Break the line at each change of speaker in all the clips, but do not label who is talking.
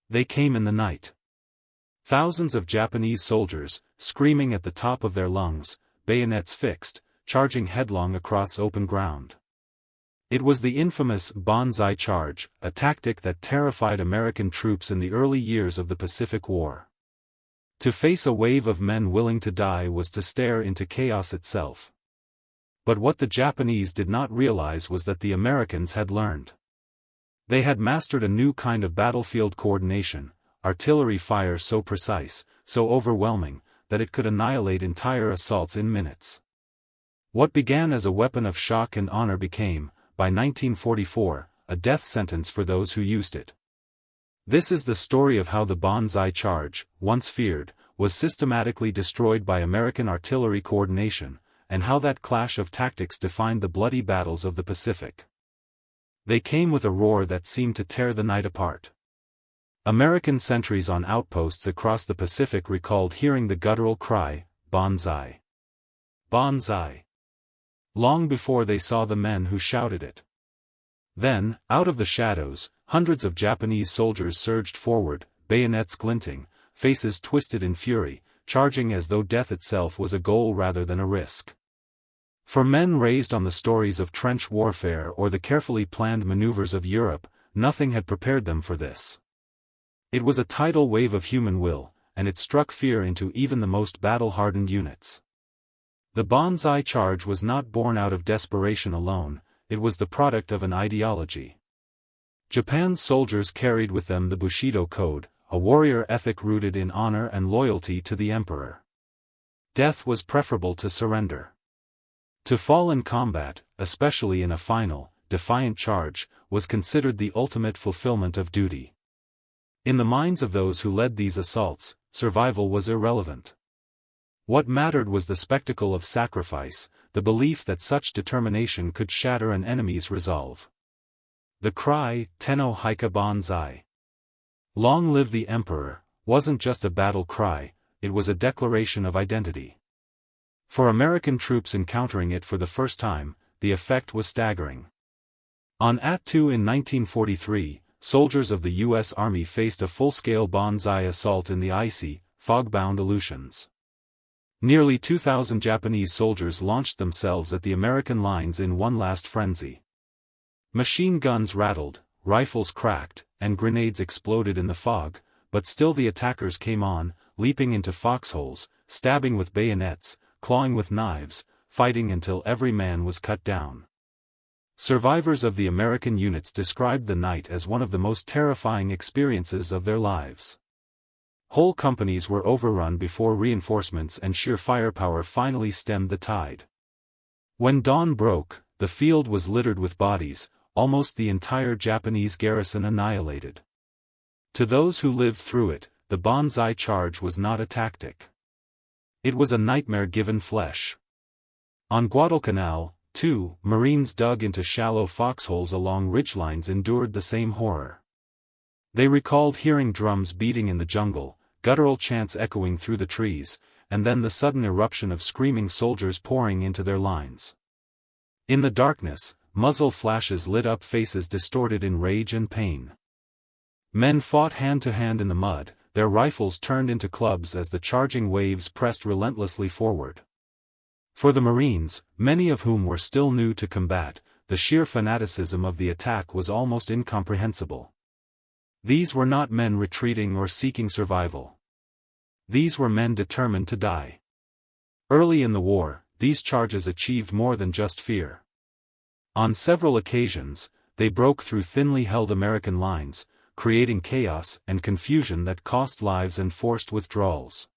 They came in the night. Thousands of Japanese soldiers, screaming at the top of their lungs, bayonets fixed, charging headlong across open ground. It was the infamous Banzai charge, a tactic that terrified American troops in the early years of the Pacific War. To face a wave of men willing to die was to stare into chaos itself. But what the Japanese did not realize was that the Americans had learned. They had mastered a new kind of battlefield coordination, artillery fire so precise, so overwhelming, that it could annihilate entire assaults in minutes. What began as a weapon of shock and honor became, by 1944, a death sentence for those who used it. This is the story of how the Banzai charge, once feared, was systematically destroyed by American artillery coordination, and how that clash of tactics defined the bloody battles of the Pacific. They came with a roar that seemed to tear the night apart. American sentries on outposts across the Pacific recalled hearing the guttural cry, "Banzai! Banzai!" long before they saw the men who shouted it. Then, out of the shadows, hundreds of Japanese soldiers surged forward, bayonets glinting, faces twisted in fury, charging as though death itself was a goal rather than a risk. For men raised on the stories of trench warfare or the carefully planned maneuvers of Europe, nothing had prepared them for this. It was a tidal wave of human will, and it struck fear into even the most battle-hardened units. The Banzai charge was not born out of desperation alone, it was the product of an ideology. Japan's soldiers carried with them the Bushido Code, a warrior ethic rooted in honor and loyalty to the emperor. Death was preferable to surrender. To fall in combat, especially in a final, defiant charge, was considered the ultimate fulfillment of duty. In the minds of those who led these assaults, survival was irrelevant. What mattered was the spectacle of sacrifice, the belief that such determination could shatter an enemy's resolve. The cry, "Tenno Hika Banzai! Long live the Emperor!" wasn't just a battle cry, it was a declaration of identity. For American troops encountering it for the first time, the effect was staggering. On At-2 in 1943, soldiers of the U.S. Army faced a full-scale Banzai assault in the icy, fog-bound Aleutians. Nearly 2,000 Japanese soldiers launched themselves at the American lines in one last frenzy. Machine guns rattled, rifles cracked, and grenades exploded in the fog, but still the attackers came on, leaping into foxholes, stabbing with bayonets, clawing with knives, fighting until every man was cut down. Survivors of the American units described the night as one of the most terrifying experiences of their lives. Whole companies were overrun before reinforcements and sheer firepower finally stemmed the tide. When dawn broke, the field was littered with bodies, almost the entire Japanese garrison annihilated. To those who lived through it, the Banzai charge was not a tactic. It was a nightmare given flesh. On Guadalcanal, too, Marines dug into shallow foxholes along ridgelines endured the same horror. They recalled hearing drums beating in the jungle, guttural chants echoing through the trees, and then the sudden eruption of screaming soldiers pouring into their lines. In the darkness, muzzle flashes lit up faces distorted in rage and pain. Men fought hand-to-hand in the mud, their rifles turned into clubs as the charging waves pressed relentlessly forward. For the Marines, many of whom were still new to combat, the sheer fanaticism of the attack was almost incomprehensible. These were not men retreating or seeking survival. These were men determined to die. Early in the war, these charges achieved more than just fear. On several occasions, they broke through thinly held American lines, creating chaos and confusion that cost lives and forced withdrawals.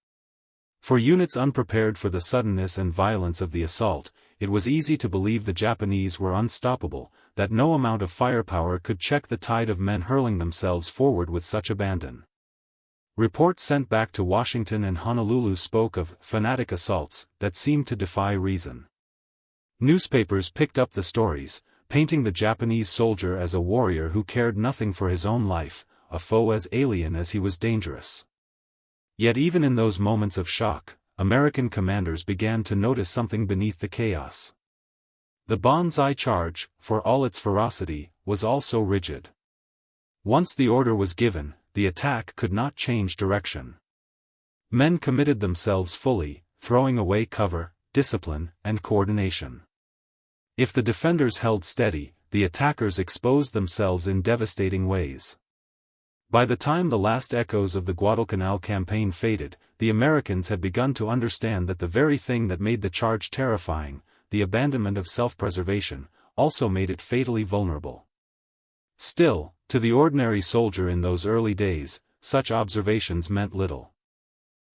For units unprepared for the suddenness and violence of the assault, it was easy to believe the Japanese were unstoppable, that no amount of firepower could check the tide of men hurling themselves forward with such abandon. Reports sent back to Washington and Honolulu spoke of fanatic assaults that seemed to defy reason. Newspapers picked up the stories, painting the Japanese soldier as a warrior who cared nothing for his own life, a foe as alien as he was dangerous. Yet even in those moments of shock, American commanders began to notice something beneath the chaos. The Banzai charge, for all its ferocity, was also rigid. Once the order was given, the attack could not change direction. Men committed themselves fully, throwing away cover, discipline, and coordination. If the defenders held steady, the attackers exposed themselves in devastating ways. By the time the last echoes of the Guadalcanal campaign faded, the Americans had begun to understand that the very thing that made the charge terrifying, the abandonment of self-preservation, also made it fatally vulnerable. Still, to the ordinary soldier in those early days, such observations meant little.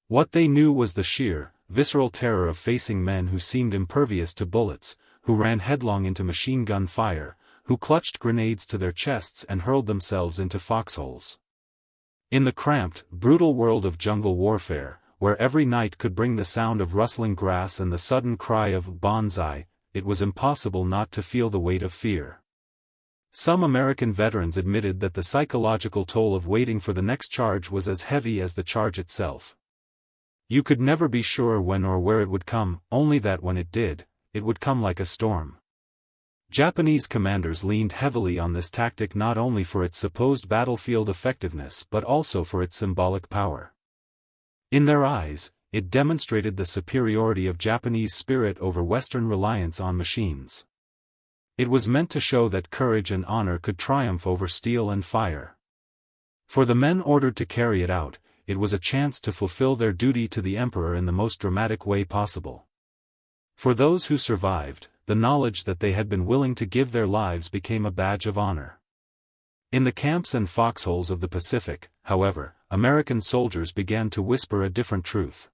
What they knew was the sheer, visceral terror of facing men who seemed impervious to bullets, who ran headlong into machine gun fire, who clutched grenades to their chests and hurled themselves into foxholes. In the cramped, brutal world of jungle warfare, where every night could bring the sound of rustling grass and the sudden cry of Banzai, it was impossible not to feel the weight of fear. Some American veterans admitted that the psychological toll of waiting for the next charge was as heavy as the charge itself. You could never be sure when or where it would come, only that when it did, it would come like a storm. Japanese commanders leaned heavily on this tactic not only for its supposed battlefield effectiveness but also for its symbolic power. In their eyes, it demonstrated the superiority of Japanese spirit over Western reliance on machines. It was meant to show that courage and honor could triumph over steel and fire. For the men ordered to carry it out, it was a chance to fulfill their duty to the emperor in the most dramatic way possible. For those who survived, the knowledge that they had been willing to give their lives became a badge of honor. In the camps and foxholes of the Pacific, however, American soldiers began to whisper a different truth.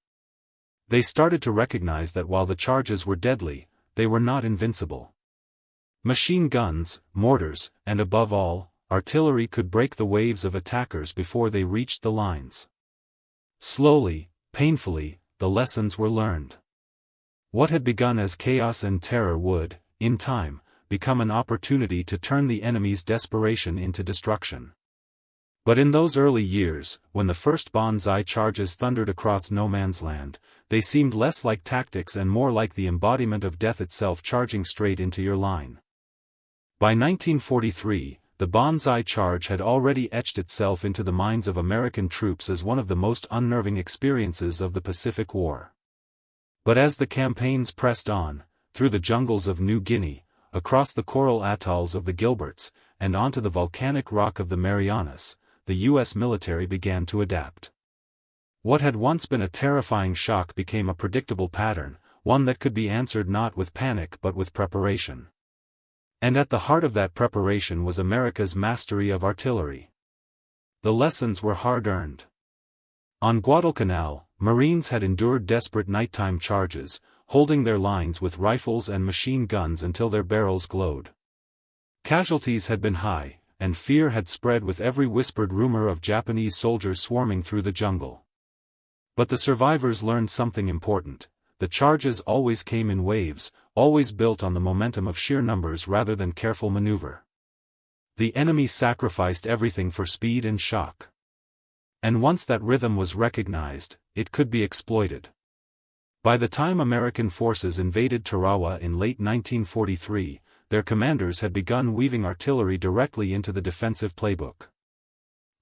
They started to recognize that while the charges were deadly, they were not invincible. Machine guns, mortars, and above all, artillery could break the waves of attackers before they reached the lines. Slowly, painfully, the lessons were learned. What had begun as chaos and terror would, in time, become an opportunity to turn the enemy's desperation into destruction. But in those early years, when the first Banzai charges thundered across no man's land, they seemed less like tactics and more like the embodiment of death itself charging straight into your line. By 1943, the Banzai charge had already etched itself into the minds of American troops as one of the most unnerving experiences of the Pacific War. But as the campaigns pressed on, through the jungles of New Guinea, across the coral atolls of the Gilberts, and onto the volcanic rock of the Marianas, the U.S. military began to adapt. What had once been a terrifying shock became a predictable pattern, one that could be answered not with panic but with preparation. And at the heart of that preparation was America's mastery of artillery. The lessons were hard-earned. On Guadalcanal, Marines had endured desperate nighttime charges, holding their lines with rifles and machine guns until their barrels glowed. Casualties had been high, and fear had spread with every whispered rumor of Japanese soldiers swarming through the jungle. But the survivors learned something important: the charges always came in waves, always built on the momentum of sheer numbers rather than careful maneuver. The enemy sacrificed everything for speed and shock. And once that rhythm was recognized, it could be exploited. By the time American forces invaded Tarawa in late 1943, their commanders had begun weaving artillery directly into the defensive playbook.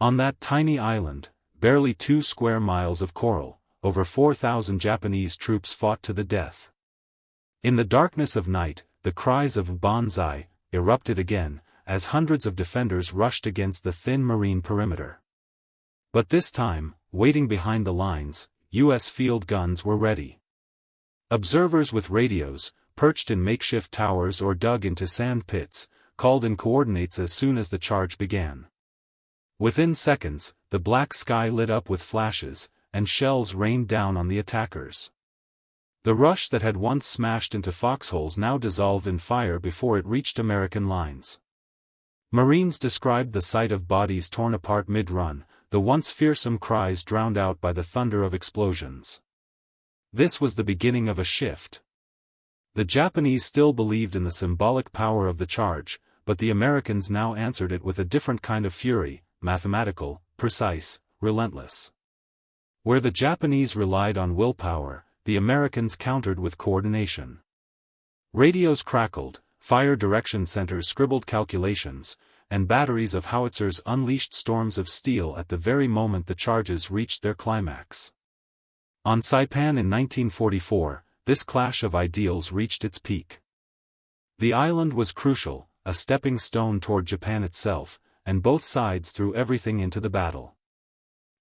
On that tiny island, barely 2 square miles of coral, over 4,000 Japanese troops fought to the death. In the darkness of night, the cries of Banzai erupted again, as hundreds of defenders rushed against the thin marine perimeter. But this time, waiting behind the lines, U.S. field guns were ready. Observers with radios, perched in makeshift towers or dug into sand pits, called in coordinates as soon as the charge began. Within seconds, the black sky lit up with flashes, and shells rained down on the attackers. The rush that had once smashed into foxholes now dissolved in fire before it reached American lines. Marines described the sight of bodies torn apart mid-run, the once fearsome cries drowned out by the thunder of explosions. This was the beginning of a shift. The Japanese still believed in the symbolic power of the charge, but the Americans now answered it with a different kind of fury, mathematical, precise, relentless. Where the Japanese relied on willpower, the Americans countered with coordination. Radios crackled, fire direction centers scribbled calculations, and batteries of howitzers unleashed storms of steel at the very moment the charges reached their climax. On Saipan in 1944, this clash of ideals reached its peak. The island was crucial, a stepping stone toward Japan itself, and both sides threw everything into the battle.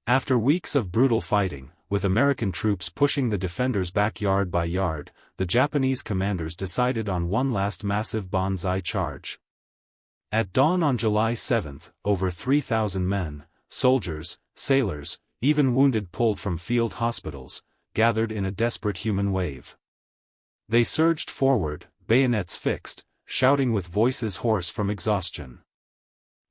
After weeks of brutal fighting, with American troops pushing the defenders back yard by yard, the Japanese commanders decided on one last massive Banzai charge. At dawn on July 7, over 3,000 men, soldiers, sailors, even wounded pulled from field hospitals, gathered in a desperate human wave. They surged forward, bayonets fixed, shouting with voices hoarse from exhaustion.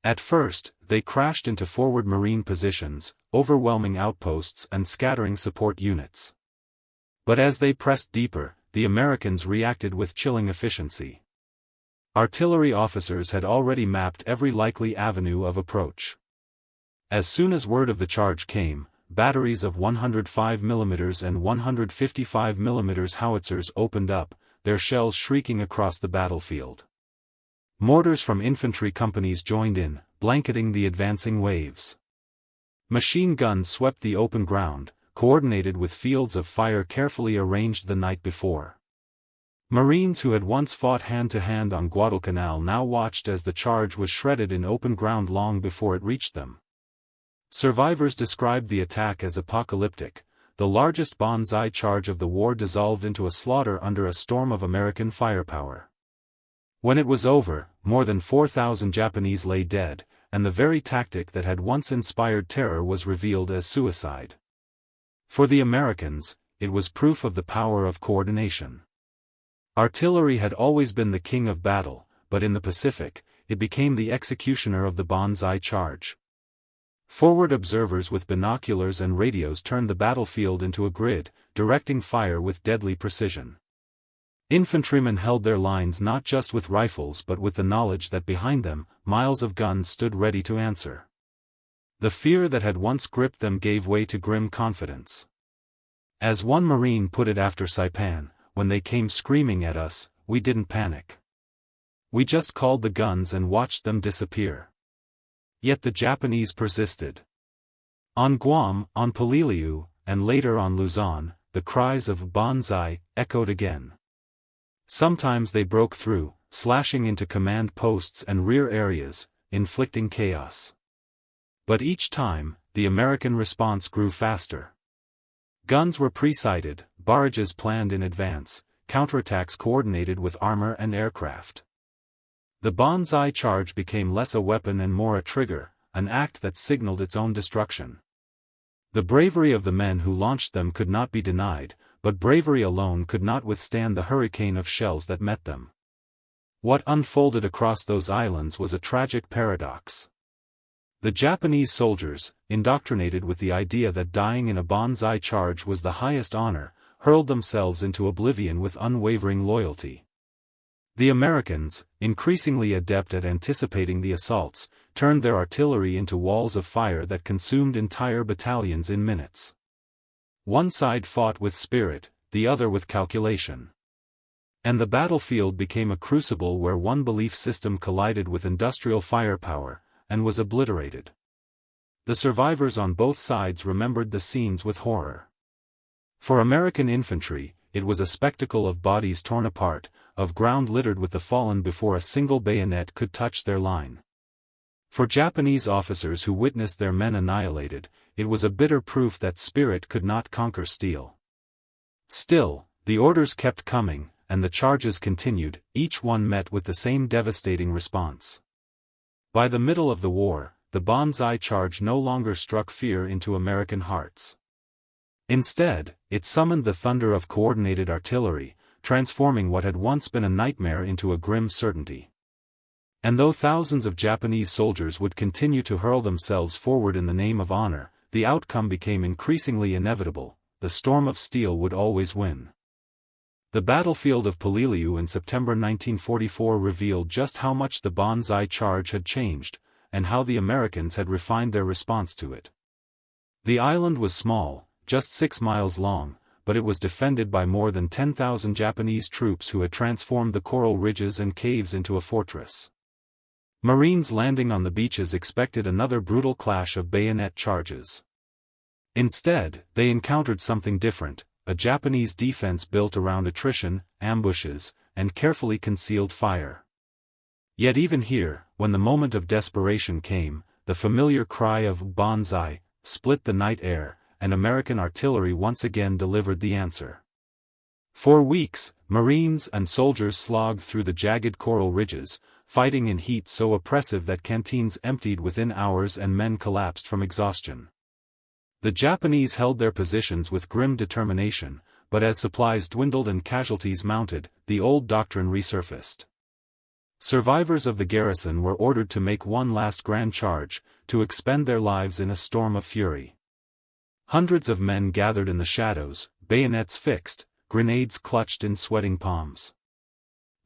At first, they crashed into forward Marine positions, overwhelming outposts and scattering support units. But as they pressed deeper, the Americans reacted with chilling efficiency. Artillery officers had already mapped every likely avenue of approach. As soon as word of the charge came, batteries of 105 mm and 155 mm howitzers opened up, their shells shrieking across the battlefield. Mortars from infantry companies joined in, blanketing the advancing waves. Machine guns swept the open ground, coordinated with fields of fire carefully arranged the night before. Marines who had once fought hand-to-hand on Guadalcanal now watched as the charge was shredded in open ground long before it reached them. Survivors described the attack as apocalyptic. The largest Banzai charge of the war dissolved into a slaughter under a storm of American firepower. When it was over, more than 4,000 Japanese lay dead, and the very tactic that had once inspired terror was revealed as suicide. For the Americans, it was proof of the power of coordination. Artillery had always been the king of battle, but in the Pacific, it became the executioner of the Banzai charge. Forward observers with binoculars and radios turned the battlefield into a grid, directing fire with deadly precision. Infantrymen held their lines not just with rifles but with the knowledge that behind them, miles of guns stood ready to answer. The fear that had once gripped them gave way to grim confidence. As one Marine put it after Saipan, "When they came screaming at us, we didn't panic. We just called the guns and watched them disappear." Yet the Japanese persisted. On Guam, on Peleliu, and later on Luzon, the cries of Banzai echoed again. Sometimes they broke through, slashing into command posts and rear areas, inflicting chaos. But each time, the American response grew faster. Guns were pre-sighted, barrages planned in advance, counterattacks coordinated with armor and aircraft. The Banzai charge became less a weapon and more a trigger, an act that signaled its own destruction. The bravery of the men who launched them could not be denied, but bravery alone could not withstand the hurricane of shells that met them. What unfolded across those islands was a tragic paradox. The Japanese soldiers, indoctrinated with the idea that dying in a Banzai charge was the highest honor, hurled themselves into oblivion with unwavering loyalty. The Americans, increasingly adept at anticipating the assaults, turned their artillery into walls of fire that consumed entire battalions in minutes. One side fought with spirit, the other with calculation. And the battlefield became a crucible where one belief system collided with industrial firepower, and was obliterated. The survivors on both sides remembered the scenes with horror. For American infantry, it was a spectacle of bodies torn apart, of ground littered with the fallen before a single bayonet could touch their line. For Japanese officers who witnessed their men annihilated, it was a bitter proof that spirit could not conquer steel. Still, the orders kept coming, and the charges continued, each one met with the same devastating response. By the middle of the war, the Banzai charge no longer struck fear into American hearts. Instead, it summoned the thunder of coordinated artillery, transforming what had once been a nightmare into a grim certainty. And though thousands of Japanese soldiers would continue to hurl themselves forward in the name of honor, the outcome became increasingly inevitable: the storm of steel would always win. The battlefield of Peleliu in September 1944 revealed just how much the Banzai charge had changed, and how the Americans had refined their response to it. The island was small, just 6 miles long, but it was defended by more than 10,000 Japanese troops who had transformed the coral ridges and caves into a fortress. Marines landing on the beaches expected another brutal clash of bayonet charges. Instead, they encountered something different, a Japanese defense built around attrition, ambushes, and carefully concealed fire. Yet even here, when the moment of desperation came, the familiar cry of Banzai split the night air, and American artillery once again delivered the answer. For weeks, Marines and soldiers slogged through the jagged coral ridges, fighting in heat so oppressive that canteens emptied within hours and men collapsed from exhaustion. The Japanese held their positions with grim determination, but as supplies dwindled and casualties mounted, the old doctrine resurfaced. Survivors of the garrison were ordered to make one last grand charge, to expend their lives in a storm of fury. Hundreds of men gathered in the shadows, bayonets fixed, grenades clutched in sweating palms.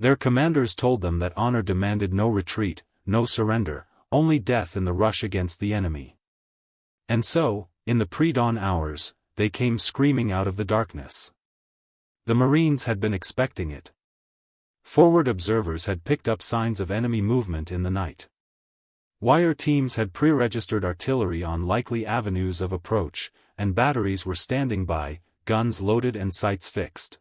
Their commanders told them that honor demanded no retreat, no surrender, only death in the rush against the enemy. And so, in the pre-dawn hours, they came screaming out of the darkness. The Marines had been expecting it. Forward observers had picked up signs of enemy movement in the night. Wire teams had pre-registered artillery on likely avenues of approach, and batteries were standing by, guns loaded and sights fixed.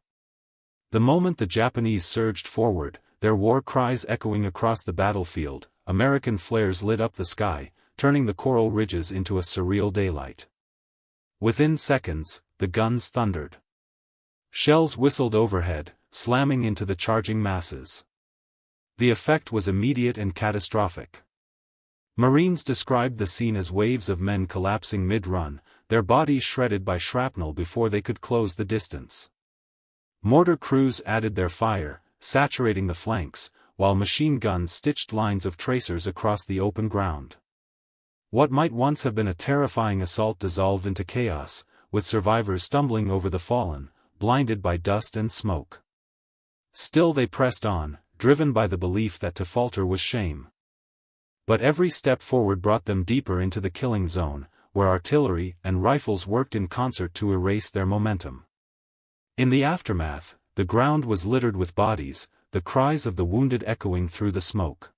The moment the Japanese surged forward, their war cries echoing across the battlefield, American flares lit up the sky, turning the coral ridges into a surreal daylight. Within seconds, the guns thundered. Shells whistled overhead, slamming into the charging masses. The effect was immediate and catastrophic. Marines described the scene as waves of men collapsing mid-run, their bodies shredded by shrapnel before they could close the distance. Mortar crews added their fire, saturating the flanks, while machine guns stitched lines of tracers across the open ground. What might once have been a terrifying assault dissolved into chaos, with survivors stumbling over the fallen, blinded by dust and smoke. Still they pressed on, driven by the belief that to falter was shame. But every step forward brought them deeper into the killing zone, where artillery and rifles worked in concert to erase their momentum. In the aftermath, the ground was littered with bodies, the cries of the wounded echoing through the smoke.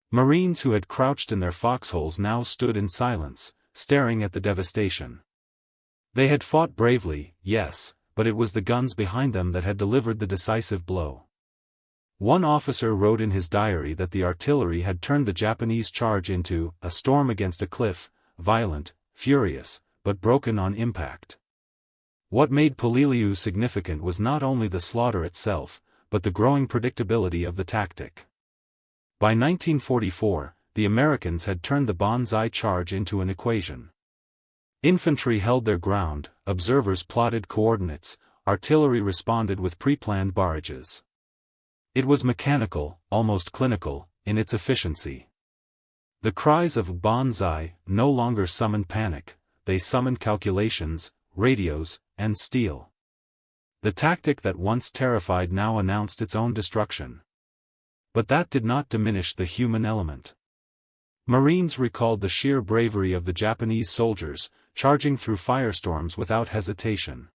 Marines who had crouched in their foxholes now stood in silence, staring at the devastation. They had fought bravely, yes, but it was the guns behind them that had delivered the decisive blow. One officer wrote in his diary that the artillery had turned the Japanese charge into a storm against a cliff, violent, furious, but broken on impact. What made Poliliu significant was not only the slaughter itself, but the growing predictability of the tactic. By 1944, the Americans had turned the Banzai charge into an equation. Infantry held their ground, observers plotted coordinates, artillery responded with pre-planned barrages. It was mechanical, almost clinical, in its efficiency. The cries of Banzai no longer summoned panic, they summoned calculations, radios, and steel. The tactic that once terrified now announced its own destruction. But that did not diminish the human element. Marines recalled the sheer bravery of the Japanese soldiers, charging through firestorms without hesitation.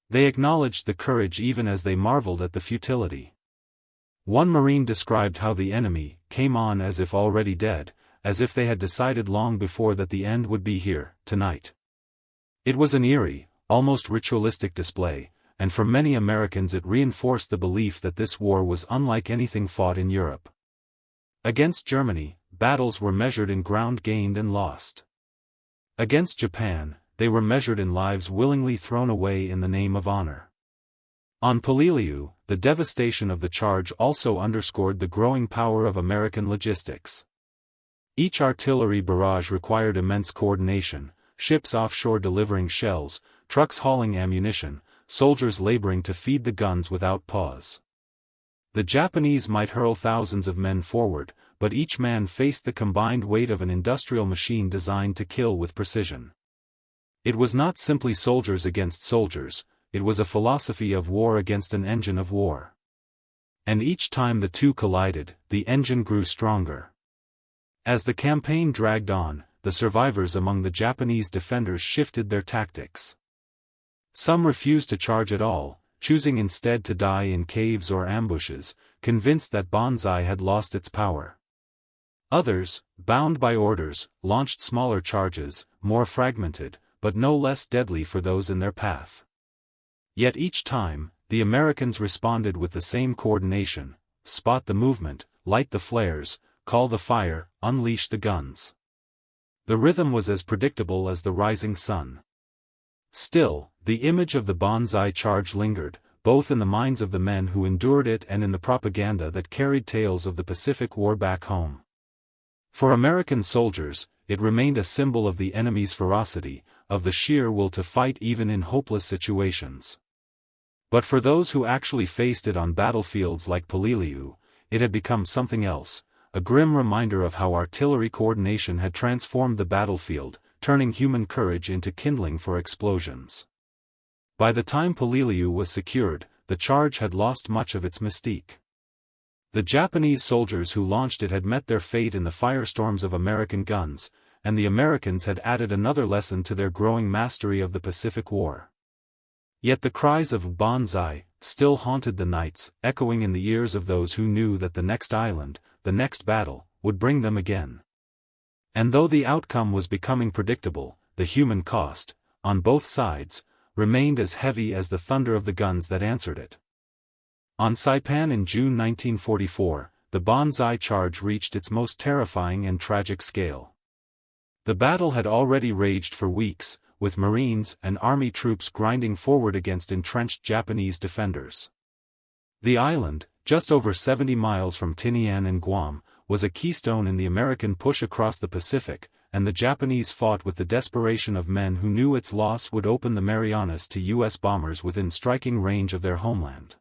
They acknowledged the courage even as they marveled at the futility. One Marine described how the enemy came on as if already dead, as if they had decided long before that the end would be here, tonight. It was an eerie, almost ritualistic display, and for many Americans it reinforced the belief that this war was unlike anything fought in Europe. Against Germany, battles were measured in ground gained and lost. Against Japan, they were measured in lives willingly thrown away in the name of honor. On Poliliu, the devastation of the charge also underscored the growing power of American logistics. Each artillery barrage required immense coordination, ships offshore delivering shells, trucks hauling ammunition, soldiers laboring to feed the guns without pause. The Japanese might hurl thousands of men forward, but each man faced the combined weight of an industrial machine designed to kill with precision. It was not simply soldiers against soldiers, it was a philosophy of war against an engine of war. And each time the two collided, the engine grew stronger. As the campaign dragged on, the survivors among the Japanese defenders shifted their tactics. Some refused to charge at all, choosing instead to die in caves or ambushes, convinced that Banzai had lost its power. Others, bound by orders, launched smaller charges, more fragmented, but no less deadly for those in their path. Yet each time, the Americans responded with the same coordination: spot the movement, light the flares, call the fire, unleash the guns. The rhythm was as predictable as the rising sun. Still, the image of the Banzai charge lingered, both in the minds of the men who endured it and in the propaganda that carried tales of the Pacific War back home. For American soldiers, it remained a symbol of the enemy's ferocity, of the sheer will to fight even in hopeless situations. But for those who actually faced it on battlefields like Peleliu, it had become something else, a grim reminder of how artillery coordination had transformed the battlefield, turning human courage into kindling for explosions. By the time Peleliu was secured, the charge had lost much of its mystique. The Japanese soldiers who launched it had met their fate in the firestorms of American guns, and the Americans had added another lesson to their growing mastery of the Pacific War. Yet the cries of Banzai still haunted the nights, echoing in the ears of those who knew that the next island, the next battle, would bring them again. And though the outcome was becoming predictable, the human cost, on both sides, remained as heavy as the thunder of the guns that answered it. On Saipan in June 1944, the Banzai charge reached its most terrifying and tragic scale. The battle had already raged for weeks, with Marines and Army troops grinding forward against entrenched Japanese defenders. The island, just over 70 miles from Tinian and Guam, was a keystone in the American push across the Pacific, and the Japanese fought with the desperation of men who knew its loss would open the Marianas to U.S. bombers within striking range of their homeland.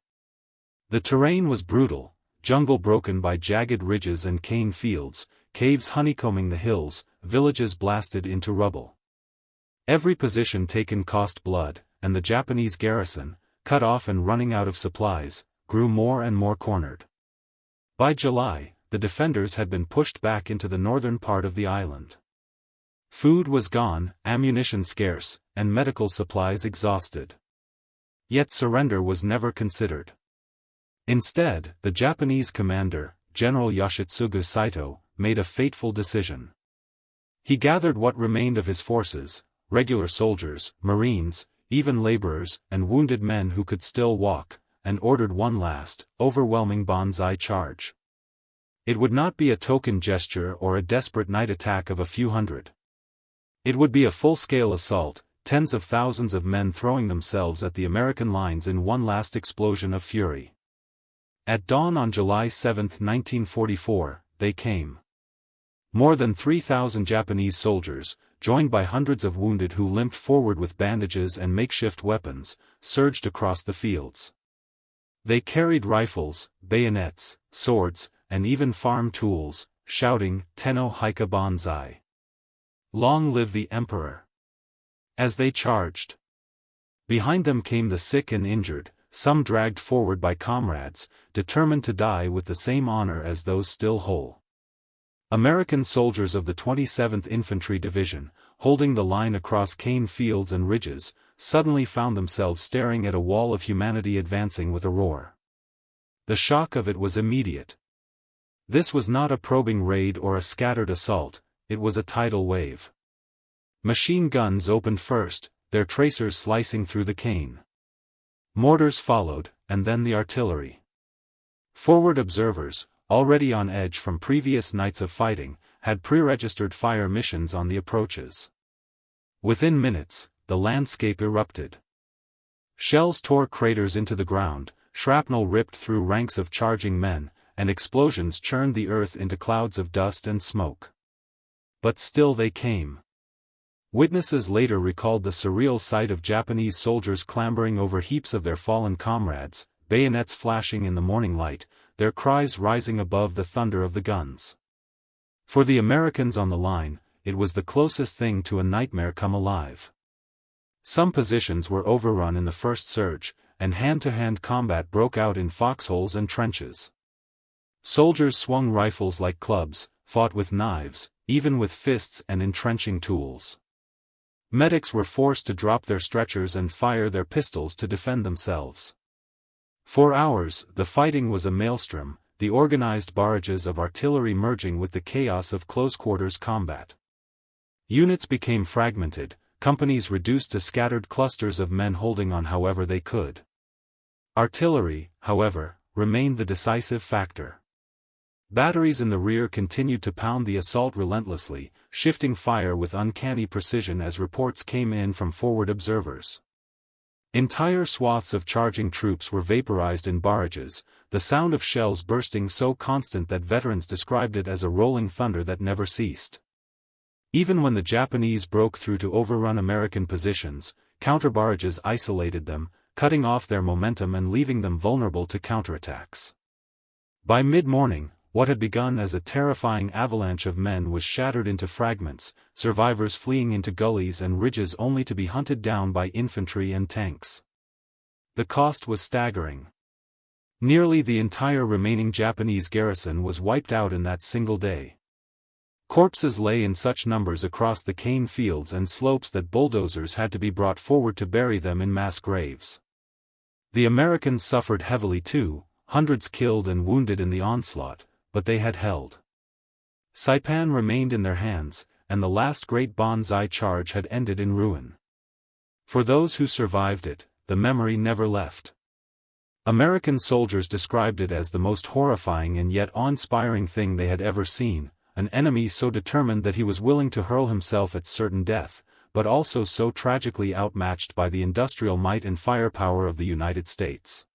The terrain was brutal, jungle broken by jagged ridges and cane fields, caves honeycombing the hills, villages blasted into rubble. Every position taken cost blood, and the Japanese garrison, cut off and running out of supplies, grew more and more cornered. By July, the defenders had been pushed back into the northern part of the island. Food was gone, ammunition scarce, and medical supplies exhausted. Yet surrender was never considered. Instead, the Japanese commander, General Yoshitsugu Saito, made a fateful decision. He gathered what remained of his forces, regular soldiers, Marines, even laborers, and wounded men who could still walk, and ordered one last, overwhelming Banzai charge. It would not be a token gesture or a desperate night attack of a few hundred. It would be a full-scale assault, tens of thousands of men throwing themselves at the American lines in one last explosion of fury. At dawn on July 7, 1944, they came. More than 3,000 Japanese soldiers, joined by hundreds of wounded who limped forward with bandages and makeshift weapons, surged across the fields. They carried rifles, bayonets, swords, and even farm tools, shouting, "Tenno Hika Banzai! Long live the Emperor!" As they charged. Behind them came the sick and injured, some dragged forward by comrades, determined to die with the same honor as those still whole. American soldiers of the 27th Infantry Division, holding the line across cane fields and ridges, suddenly found themselves staring at a wall of humanity advancing with a roar. The shock of it was immediate. This was not a probing raid or a scattered assault, it was a tidal wave. Machine guns opened first, their tracers slicing through the cane. Mortars followed, and then the artillery. Forward observers, already on edge from previous nights of fighting, had pre-registered fire missions on the approaches. Within minutes, the landscape erupted. Shells tore craters into the ground, shrapnel ripped through ranks of charging men, and explosions churned the earth into clouds of dust and smoke. But still they came. Witnesses later recalled the surreal sight of Japanese soldiers clambering over heaps of their fallen comrades, bayonets flashing in the morning light, their cries rising above the thunder of the guns. For the Americans on the line, it was the closest thing to a nightmare come alive. Some positions were overrun in the first surge, and hand-to-hand combat broke out in foxholes and trenches. Soldiers swung rifles like clubs, fought with knives, even with fists and entrenching tools. Medics were forced to drop their stretchers and fire their pistols to defend themselves. For hours, the fighting was a maelstrom, the organized barrages of artillery merging with the chaos of close-quarters combat. Units became fragmented, companies reduced to scattered clusters of men holding on however they could. Artillery, however, remained the decisive factor. Batteries in the rear continued to pound the assault relentlessly, shifting fire with uncanny precision as reports came in from forward observers. Entire swaths of charging troops were vaporized in barrages, the sound of shells bursting so constant that veterans described it as a rolling thunder that never ceased. Even when the Japanese broke through to overrun American positions, counter-barrages isolated them, cutting off their momentum and leaving them vulnerable to counterattacks. By mid-morning, what had begun as a terrifying avalanche of men was shattered into fragments, survivors fleeing into gullies and ridges only to be hunted down by infantry and tanks. The cost was staggering. Nearly the entire remaining Japanese garrison was wiped out in that single day. Corpses lay in such numbers across the cane fields and slopes that bulldozers had to be brought forward to bury them in mass graves. The Americans suffered heavily too, hundreds killed and wounded in the onslaught, but they had held. Saipan remained in their hands, and the last great Banzai charge had ended in ruin. For those who survived it, the memory never left. American soldiers described it as the most horrifying and yet awe-inspiring thing they had ever seen, an enemy so determined that he was willing to hurl himself at certain death, but also so tragically outmatched by the industrial might and firepower of the United States.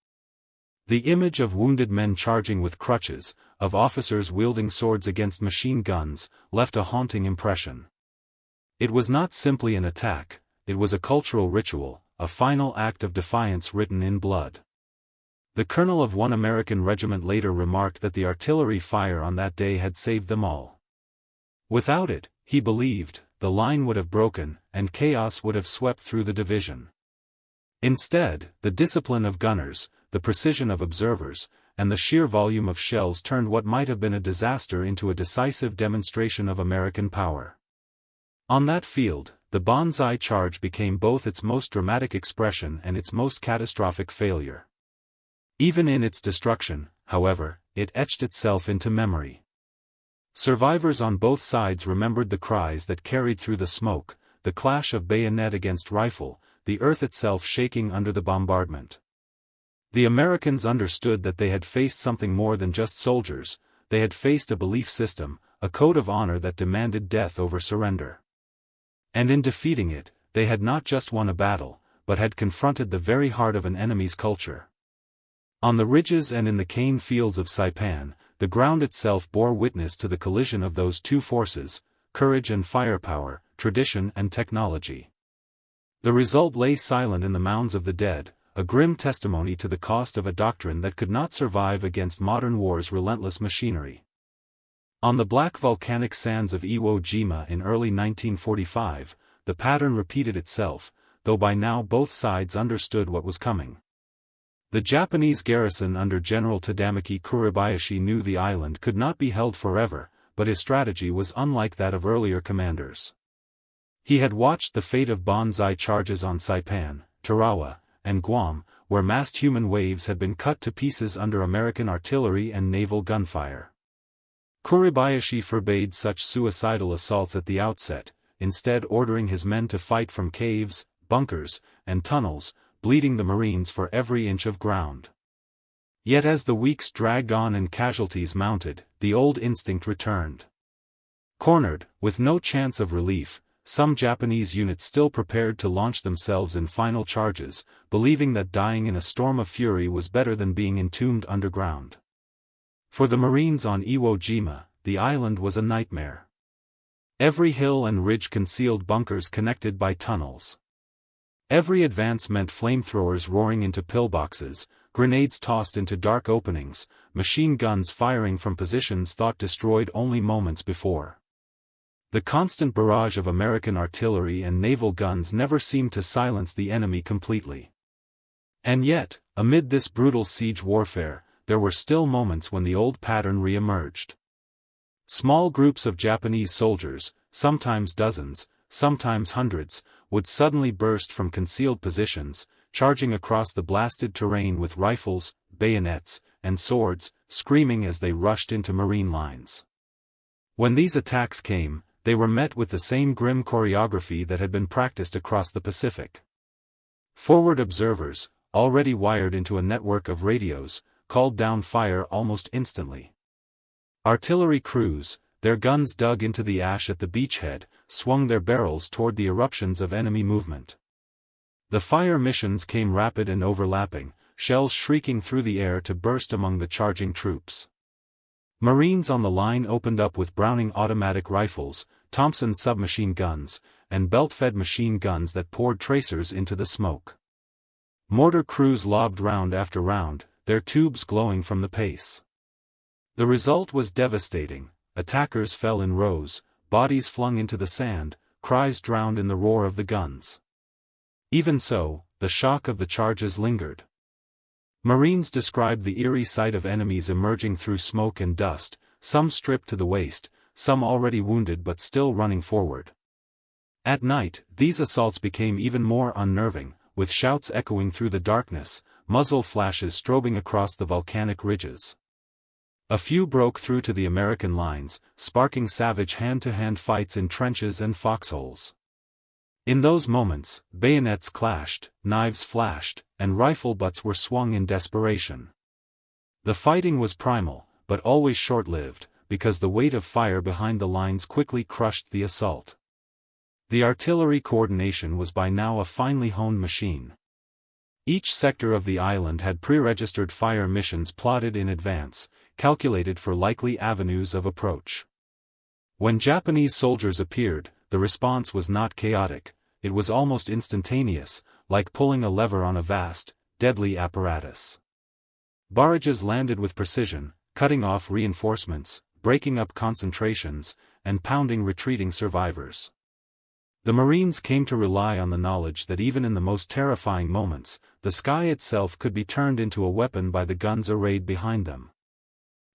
The image of wounded men charging with crutches, of officers wielding swords against machine guns, left a haunting impression. It was not simply an attack, it was a cultural ritual, a final act of defiance written in blood. The colonel of one American regiment later remarked that the artillery fire on that day had saved them all. Without it, he believed, the line would have broken, and chaos would have swept through the division. Instead, the discipline of gunners, the precision of observers, and the sheer volume of shells turned what might have been a disaster into a decisive demonstration of American power. On that field, the Banzai charge became both its most dramatic expression and its most catastrophic failure. Even in its destruction, however, it etched itself into memory. Survivors on both sides remembered the cries that carried through the smoke, the clash of bayonet against rifle, the earth itself shaking under the bombardment. The Americans understood that they had faced something more than just soldiers, they had faced a belief system, a code of honor that demanded death over surrender. And in defeating it, they had not just won a battle, but had confronted the very heart of an enemy's culture. On the ridges and in the cane fields of Saipan, the ground itself bore witness to the collision of those two forces, courage and firepower, tradition and technology. The result lay silent in the mounds of the dead, a grim testimony to the cost of a doctrine that could not survive against modern war's relentless machinery. On the black volcanic sands of Iwo Jima in early 1945, the pattern repeated itself, though by now both sides understood what was coming. The Japanese garrison under General Tadamaki Kuribayashi knew the island could not be held forever, but his strategy was unlike that of earlier commanders. He had watched the fate of Banzai charges on Saipan, Tarawa, and Guam, where massed human waves had been cut to pieces under American artillery and naval gunfire. Kuribayashi forbade such suicidal assaults at the outset, instead ordering his men to fight from caves, bunkers, and tunnels, bleeding the Marines for every inch of ground. Yet as the weeks dragged on and casualties mounted, the old instinct returned. Cornered, with no chance of relief, some Japanese units still prepared to launch themselves in final charges, believing that dying in a storm of fury was better than being entombed underground. For the Marines on Iwo Jima, the island was a nightmare. Every hill and ridge concealed bunkers connected by tunnels. Every advance meant flamethrowers roaring into pillboxes, grenades tossed into dark openings, machine guns firing from positions thought destroyed only moments before. The constant barrage of American artillery and naval guns never seemed to silence the enemy completely. And yet, amid this brutal siege warfare, there were still moments when the old pattern re-emerged. Small groups of Japanese soldiers, sometimes dozens, sometimes hundreds, would suddenly burst from concealed positions, charging across the blasted terrain with rifles, bayonets, and swords, screaming as they rushed into Marine lines. When these attacks came, they were met with the same grim choreography that had been practiced across the Pacific. Forward observers, already wired into a network of radios, called down fire almost instantly. Artillery crews, their guns dug into the ash at the beachhead, swung their barrels toward the eruptions of enemy movement. The fire missions came rapid and overlapping, shells shrieking through the air to burst among the charging troops. Marines on the line opened up with Browning automatic rifles, Thompson submachine guns, and belt-fed machine guns that poured tracers into the smoke. Mortar crews lobbed round after round, their tubes glowing from the pace. The result was devastating. Attackers fell in rows, bodies flung into the sand, cries drowned in the roar of the guns. Even so, the shock of the charges lingered. Marines described the eerie sight of enemies emerging through smoke and dust, some stripped to the waist, some already wounded but still running forward. At night, these assaults became even more unnerving, with shouts echoing through the darkness, muzzle flashes strobing across the volcanic ridges. A few broke through to the American lines, sparking savage hand-to-hand fights in trenches and foxholes. In those moments, bayonets clashed, knives flashed, and rifle butts were swung in desperation. The fighting was primal, but always short-lived, because the weight of fire behind the lines quickly crushed the assault. The artillery coordination was by now a finely honed machine. Each sector of the island had pre-registered fire missions plotted in advance, calculated for likely avenues of approach. When Japanese soldiers appeared, the response was not chaotic, it was almost instantaneous, like pulling a lever on a vast, deadly apparatus. Barrages landed with precision, cutting off reinforcements, breaking up concentrations, and pounding retreating survivors. The Marines came to rely on the knowledge that even in the most terrifying moments, the sky itself could be turned into a weapon by the guns arrayed behind them.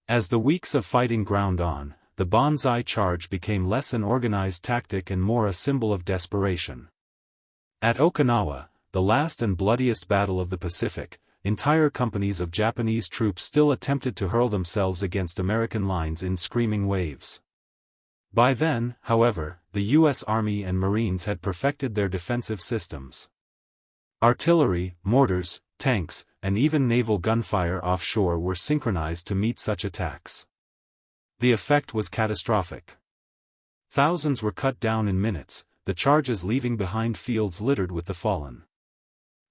As the weeks of fighting ground on, the Banzai charge became less an organized tactic and more a symbol of desperation. At Okinawa, the last and bloodiest battle of the Pacific, entire companies of Japanese troops still attempted to hurl themselves against American lines in screaming waves. By then, however, the U.S. Army and Marines had perfected their defensive systems. Artillery, mortars, tanks, and even naval gunfire offshore were synchronized to meet such attacks. The effect was catastrophic. Thousands were cut down in minutes, the charges leaving behind fields littered with the fallen.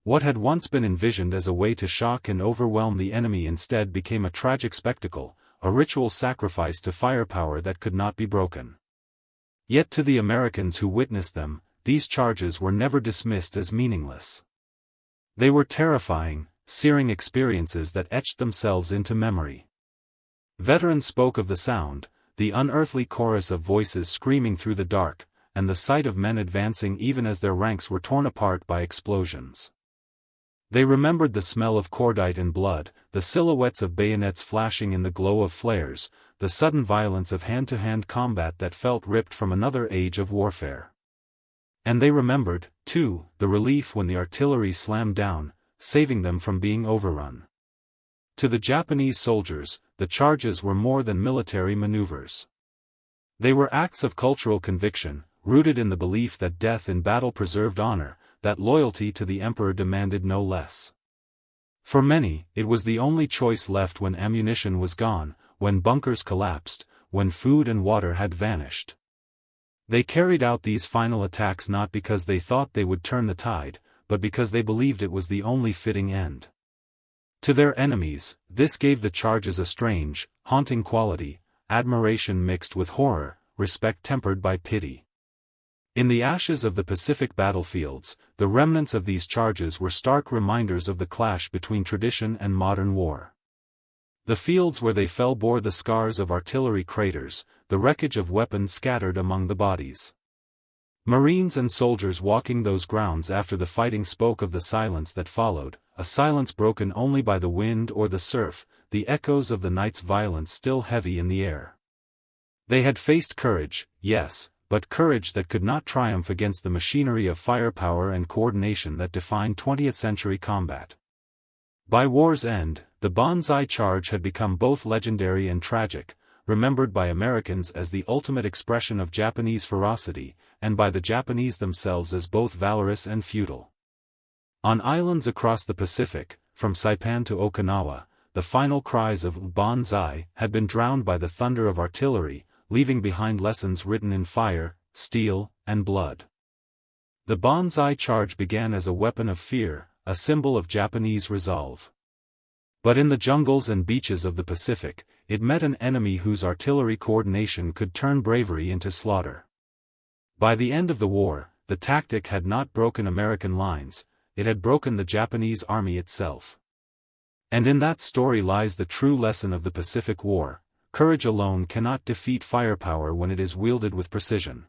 What had once been envisioned as a way to shock and overwhelm the enemy instead became a tragic spectacle, a ritual sacrifice to firepower that could not be broken. Yet to the Americans who witnessed them, these charges were never dismissed as meaningless. They were terrifying, searing experiences that etched themselves into memory. Veterans spoke of the sound, the unearthly chorus of voices screaming through the dark, and the sight of men advancing even as their ranks were torn apart by explosions. They remembered the smell of cordite and blood, the silhouettes of bayonets flashing in the glow of flares, the sudden violence of hand-to-hand combat that felt ripped from another age of warfare. And they remembered, too, the relief when the artillery slammed down, saving them from being overrun. To the Japanese soldiers, the charges were more than military maneuvers. They were acts of cultural conviction, rooted in the belief that death in battle preserved honor, that loyalty to the emperor demanded no less. For many, it was the only choice left when ammunition was gone, when bunkers collapsed, when food and water had vanished. They carried out these final attacks not because they thought they would turn the tide, but because they believed it was the only fitting end. To their enemies, this gave the charges a strange, haunting quality, admiration mixed with horror, respect tempered by pity. In the ashes of the Pacific battlefields, the remnants of these charges were stark reminders of the clash between tradition and modern war. The fields where they fell bore the scars of artillery craters, the wreckage of weapons scattered among the bodies. Marines and soldiers walking those grounds after the fighting spoke of the silence that followed, a silence broken only by the wind or the surf, the echoes of the night's violence still heavy in the air. They had faced courage, yes, but courage that could not triumph against the machinery of firepower and coordination that defined 20th-century combat. By war's end, The Banzai charge had become both legendary and tragic, remembered by Americans as the ultimate expression of Japanese ferocity, and by the Japanese themselves as both valorous and futile. On islands across the Pacific, from Saipan to Okinawa, the final cries of Banzai had been drowned by the thunder of artillery, leaving behind lessons written in fire, steel, and blood. The Banzai charge began as a weapon of fear, a symbol of Japanese resolve. But in the jungles and beaches of the Pacific, it met an enemy whose artillery coordination could turn bravery into slaughter. By the end of the war, the tactic had not broken American lines, it had broken the Japanese army itself. And in that story lies the true lesson of the Pacific War: courage alone cannot defeat firepower when it is wielded with precision.